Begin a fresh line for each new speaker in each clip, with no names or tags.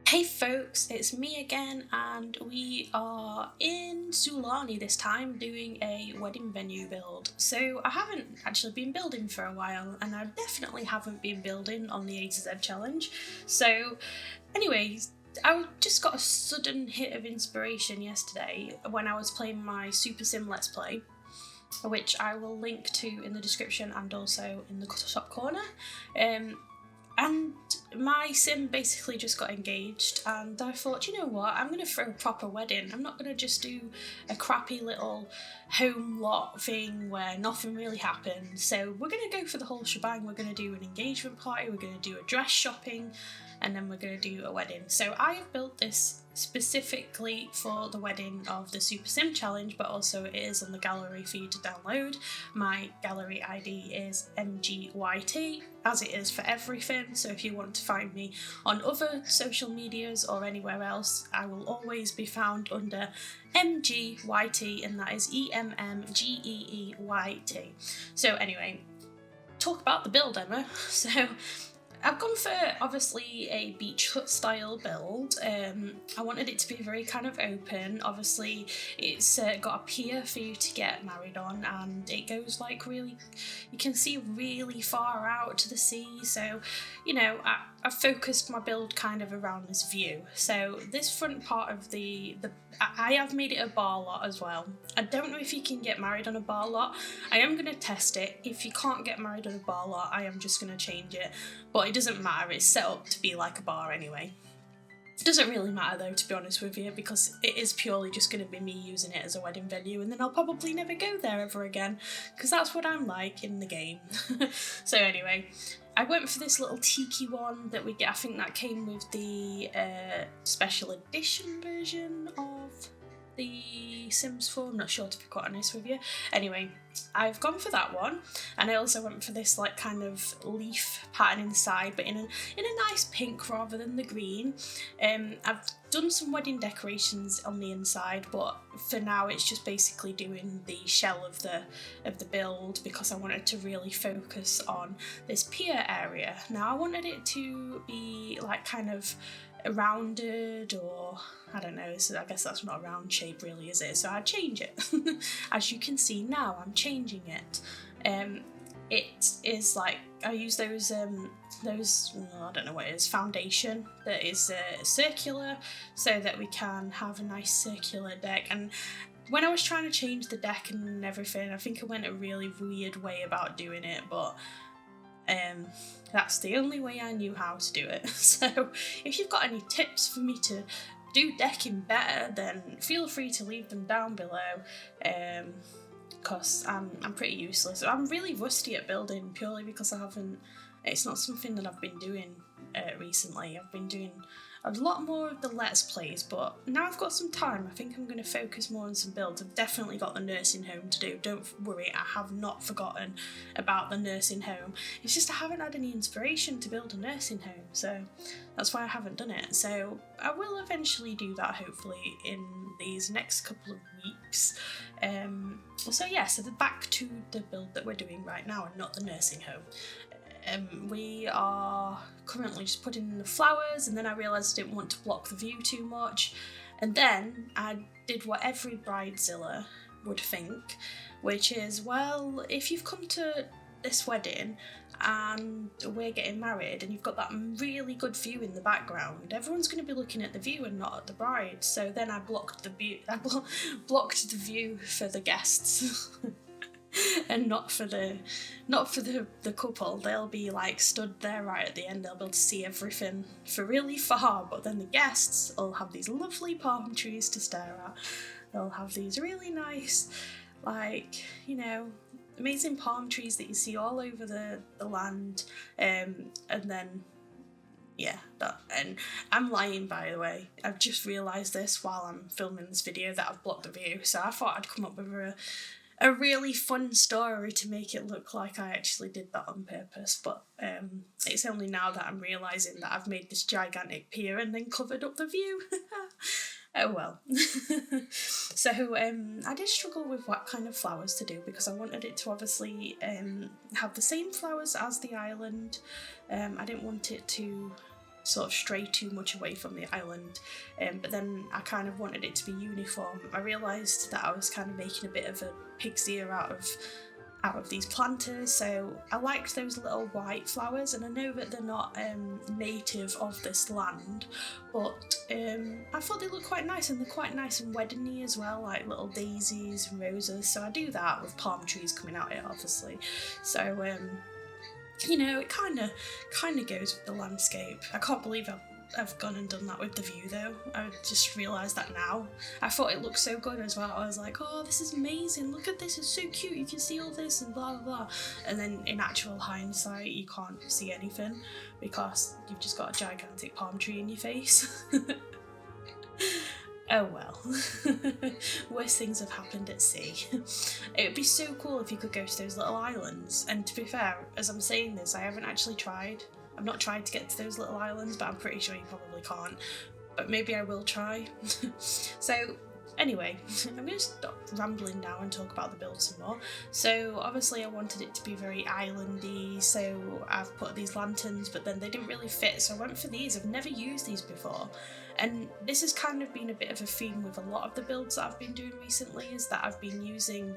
Hey folks, it's me again, and we are in Sulani this time doing a wedding venue build. So I haven't actually been building for a while, and I definitely haven't been building on the A to Z challenge. So anyways, I just got a sudden hit of inspiration yesterday when I was playing my Super Sim Let's Play, which I will link to in the description and also in the top corner. And my sim basically just got engaged, and I thought, you know what, I'm going to throw a proper wedding. I'm not going to just do a crappy little home lot thing where nothing really happens. So we're going to go for the whole shebang. We're going to do an engagement party, we're going to do a dress shopping, and then we're going to do a wedding. So I have built this specifically for the wedding of the Super Sim challenge, but also it is on the gallery for you to download. My gallery ID is EmmGeeYT, as it is for everything. So if you want to find me on other social medias or anywhere else, I will always be found under EmmGeeYT, and that is EmmGeeYT. So anyway, talk about the build, Emma. So I've gone for obviously a beach hut style build. I wanted it to be very kind of open. Obviously it's got a pier for you to get married on, and it goes like really, you can see really far out to the sea. So, you know, I've focused my build kind of around this view. So this front part of I have made it a bar lot as well. I don't know if you can get married on a bar lot. I am going to test it. If you can't get married on a bar lot, I am just going to change it. But it doesn't matter, it's set up to be like a bar anyway. It doesn't really matter though, to be honest with you, because it is purely just going to be me using it as a wedding venue, and then I'll probably never go there ever again, because that's what I'm like in the game. So anyway, I went for this little tiki one that we get. I think that came with the special edition version of the Sims 4, I'm not sure, to be quite honest with you. Anyway, I've gone for that one, and I also went for this like kind of leaf pattern inside, but in a nice pink rather than the green. I've done some wedding decorations on the inside, but for now it's just basically doing the shell of the build, because I wanted to really focus on this pier area. Now I wanted it to be like kind of rounded, or I don't know, so I guess that's not a round shape really, is it? So I'd change it. As you can see now, I'm changing it. It is like, I use those I don't know what it is, foundation that is circular, so that we can have a nice circular deck. And when I was trying to change the deck and everything, I think I went a really weird way about doing it, but that's the only way I knew how to do it. So if you've got any tips for me to do decking better, then feel free to leave them down below, because I'm pretty useless. I'm really rusty at building, purely because it's not something that I've been doing recently. I've been doing a lot more of the Let's Plays, but now I've got some time, I think I'm going to focus more on some builds. I've definitely got the nursing home to do, don't worry, I have not forgotten about the nursing home. It's just I haven't had any inspiration to build a nursing home, so that's why I haven't done it. So I will eventually do that, hopefully, in these next couple of weeks. So yeah, so back to the build that we're doing right now, and not the nursing home. We are currently just putting in the flowers, and then I realised I didn't want to block the view too much, and then I did what every bridezilla would think, which is, well, if you've come to this wedding and we're getting married and you've got that really good view in the background, everyone's going to be looking at the view and not at the bride. So then I blocked the view. Blocked the view for the guests. And not for the couple. They'll be like stood there right at the end, they'll be able to see everything for really far, but then the guests will have these lovely palm trees to stare at. They'll have these really nice, like, you know, amazing palm trees that you see all over the land, and then yeah, and I'm lying, by the way. I've just realised this while I'm filming this video, that I've blocked the view, so I thought I'd come up with a really fun story to make it look like I actually did that on purpose, but it's only now that I'm realising that I've made this gigantic pier and then covered up the view. Oh well. So I did struggle with what kind of flowers to do, because I wanted it to obviously have the same flowers as the island. I didn't want it to sort of stray too much away from the island, but then I kind of wanted it to be uniform. I realised that I was kind of making a bit of a pig's ear out of these planters, so I liked those little white flowers, and I know that they're not native of this land, but I thought they looked quite nice, and they're quite nice and wedding-y as well, like little daisies and roses, so I do that with palm trees coming out here, obviously. So you know, it kind of goes with the landscape. I can't believe I've gone and done that with the view though. I just realised that now. I thought it looked so good as well. I was like, oh, this is amazing, look at this, it's so cute, you can see all this and blah blah blah. And then in actual hindsight, you can't see anything because you've just got a gigantic palm tree in your face. Oh well. Worse things have happened at sea. It would be so cool if you could go to those little islands, and to be fair, as I'm saying this, I haven't actually tried. I've not tried to get to those little islands, but I'm pretty sure you probably can't. But maybe I will try. So anyway, I'm going to stop rambling now and talk about the build some more. So obviously I wanted it to be very islandy, so I've put these lanterns, but then they didn't really fit, so I went for these. I've never used these before. And this has kind of been a bit of a theme with a lot of the builds that I've been doing recently, is that I've been using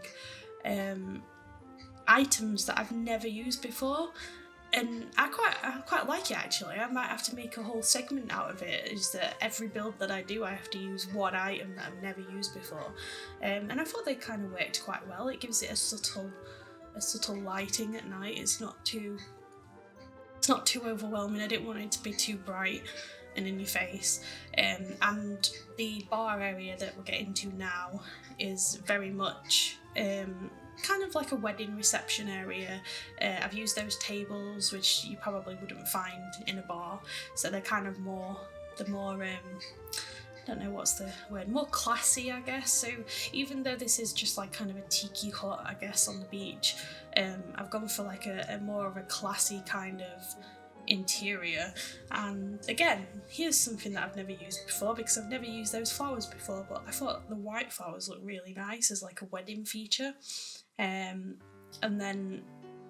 items that I've never used before. And I quite like it actually. I might have to make a whole segment out of it, is that every build that I do I have to use one item that I've never used before. And I thought they kind of worked quite well. It gives it a subtle lighting at night. It's not too overwhelming. I didn't want it to be too bright and in your face. And the bar area that we're getting to now is very much kind of like a wedding reception area. I've used those tables, which you probably wouldn't find in a bar, so they're kind of the more I don't know what's the word, more classy, I guess. So even though this is just like kind of a tiki hut, I guess, on the beach, I've gone for like a more of a classy kind of interior. And again, here's something that I've never used before, because I've never used those flowers before, but I thought the white flowers look really nice as like a wedding feature. And then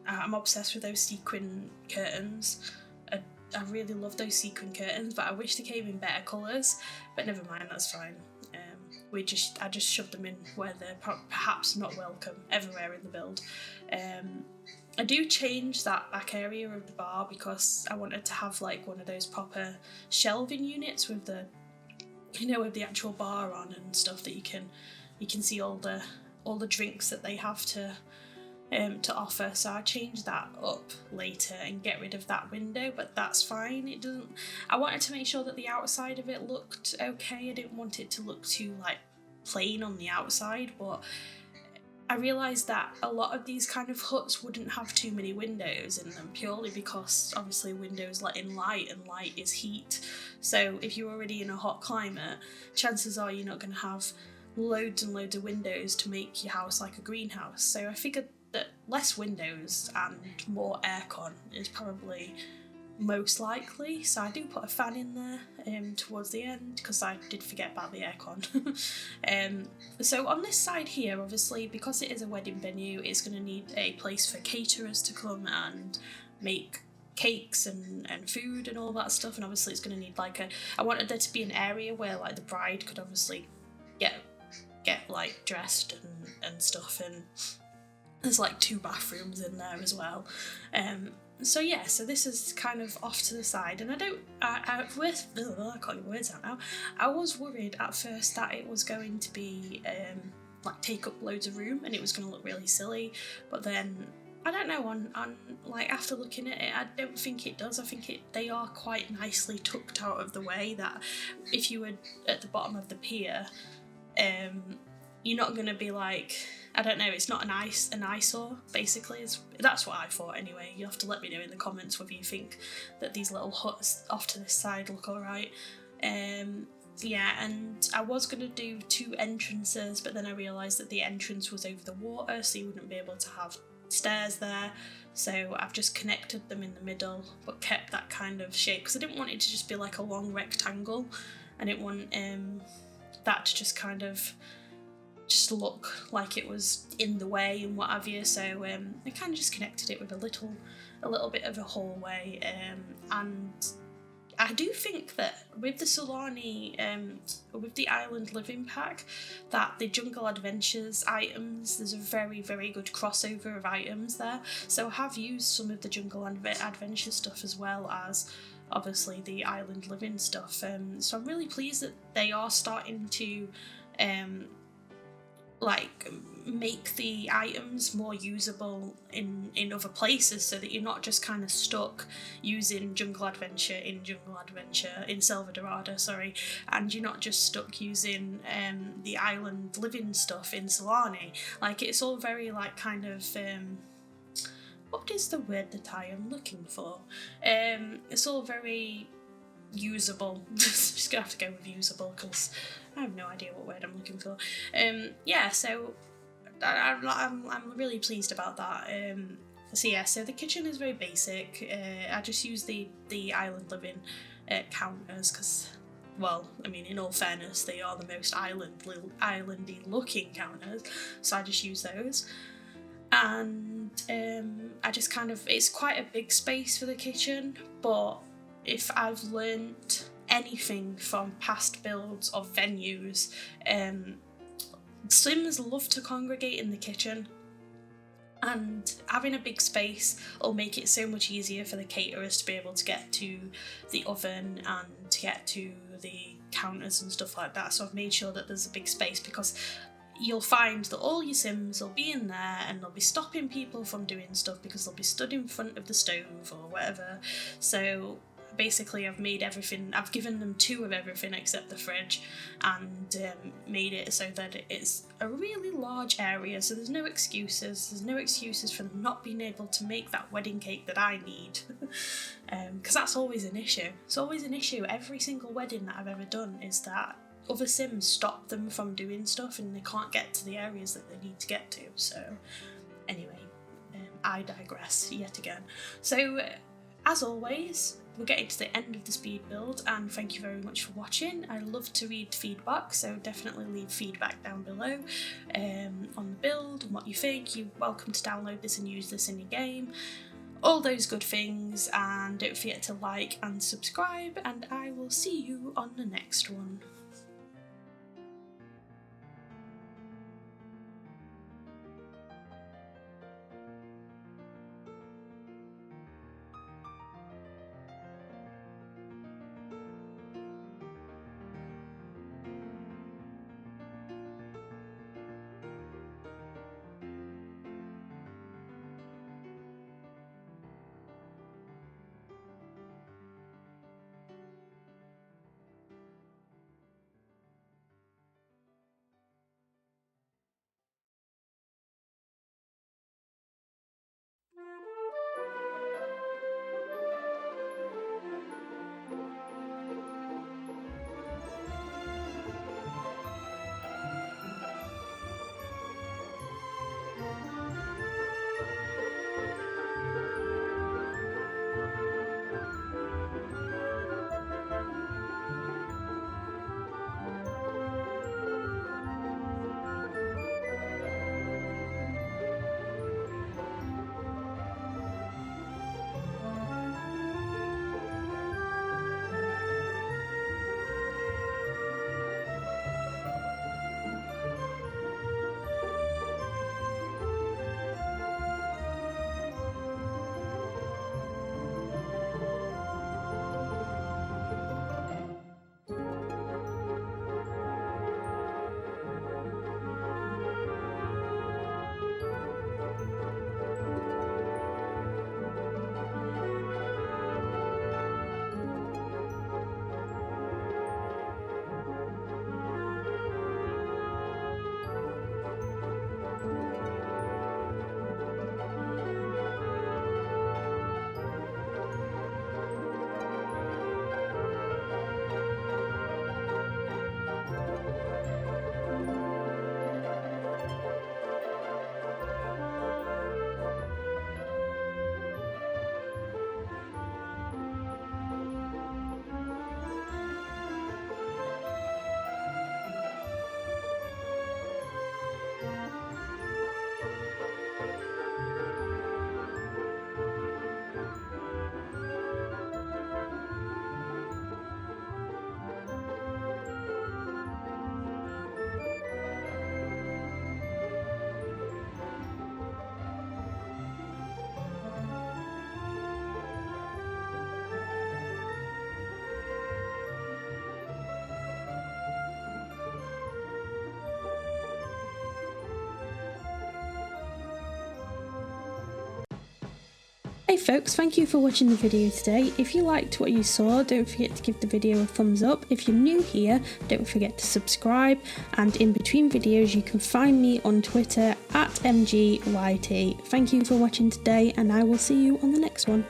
I'm obsessed with those sequin curtains. I really love those sequin curtains, but I wish they came in better colours, but never mind, that's fine. I just shoved them in where they're perhaps not welcome everywhere in the build. I do change that back area of the bar because I wanted to have like one of those proper shelving units with the, you know, with the actual bar on and stuff, that you can see all the drinks that they have to offer. So I changed that up later and get rid of that window, but that's fine. It doesn't. I wanted to make sure that the outside of it looked okay. I didn't want it to look too like plain on the outside, but I realised that a lot of these kind of huts wouldn't have too many windows in them, purely because obviously windows let in light, and light is heat. So if you're already in a hot climate, chances are you're not going to have loads and loads of windows to make your house like a greenhouse. So I figured that less windows and more aircon is probably most likely. So I do put a fan in there towards the end, because I did forget about the aircon. So on this side here, obviously, because it is a wedding venue, it's going to need a place for caterers to come and make cakes and food and all that stuff. And obviously it's going to need like I wanted there to be an area where like the bride could obviously get like dressed and stuff, and there's like 2 bathrooms in there as well. So yeah, so this is kind of off to the side, and I can't get words out now. I was worried at first that it was going to be like take up loads of room and it was going to look really silly, but then I don't know, on like after looking at it, I don't think it does. I think they are quite nicely tucked out of the way, that if you were at the bottom of the pier, you're not going to be like, I don't know, it's not an eyesore, basically. That's what I thought anyway. You'll have to let me know in the comments whether you think that these little huts off to this side look alright. Yeah, and I was going to do 2 entrances, but then I realised that the entrance was over the water, so you wouldn't be able to have stairs there. So I've just connected them in the middle, but kept that kind of shape, because I didn't want it to just be like a long rectangle. I didn't want that to just kind of just look like it was in the way and what have you. So I kind of just connected it with a little bit of a hallway, and I do think that with the Sulani, with the Island Living Pack, that the Jungle Adventures items, there's a very, very good crossover of items there. So I have used some of the Jungle Adventure stuff as well as obviously the Island Living stuff. So I'm really pleased that they are starting to like make the items more usable in other places, so that you're not just kind of stuck using Jungle Adventure in Selva Dorada, sorry, and you're not just stuck using the Island Living stuff in Sulani. Like, it's all very like kind of what is the word that I am looking for? It's all very usable. Just gonna have to go with usable because I have no idea what word I'm looking for. Yeah, so I'm really pleased about that. So the kitchen is very basic. I just use the Island Living counters because, well, I mean, in all fairness, they are the most islandy looking counters, so I just use those. And I just kind of, it's quite a big space for the kitchen, but if I've learnt anything from past builds of venues, Sims love to congregate in the kitchen, and having a big space will make it so much easier for the caterers to be able to get to the oven and to get to the counters and stuff like that. So I've made sure that there's a big space, because you'll find that all your Sims will be in there and they'll be stopping people from doing stuff because they'll be stood in front of the stove or whatever. So basically I've made everything, I've given them 2 of everything except the fridge, and made it so that it's a really large area, so there's no excuses for them not being able to make that wedding cake that I need. Because that's always an issue. It's always an issue. Every single wedding that I've ever done is that other Sims stop them from doing stuff and they can't get to the areas that they need to get to. So anyway, I digress yet again. So as always, we're getting to the end of the speed build, and thank you very much for watching. I love to read feedback, so definitely leave feedback down below on the build and what you think. You're welcome to download this and use this in your game, all those good things, and don't forget to like and subscribe, and I will see you on the next one.
Hey folks, thank you for watching the video today. If you liked what you saw, don't forget to give the video a thumbs up. If you're new here, don't forget to subscribe, and in between videos you can find me on Twitter at EmmGeeYT. Thank you for watching today, and I will see you on the next one.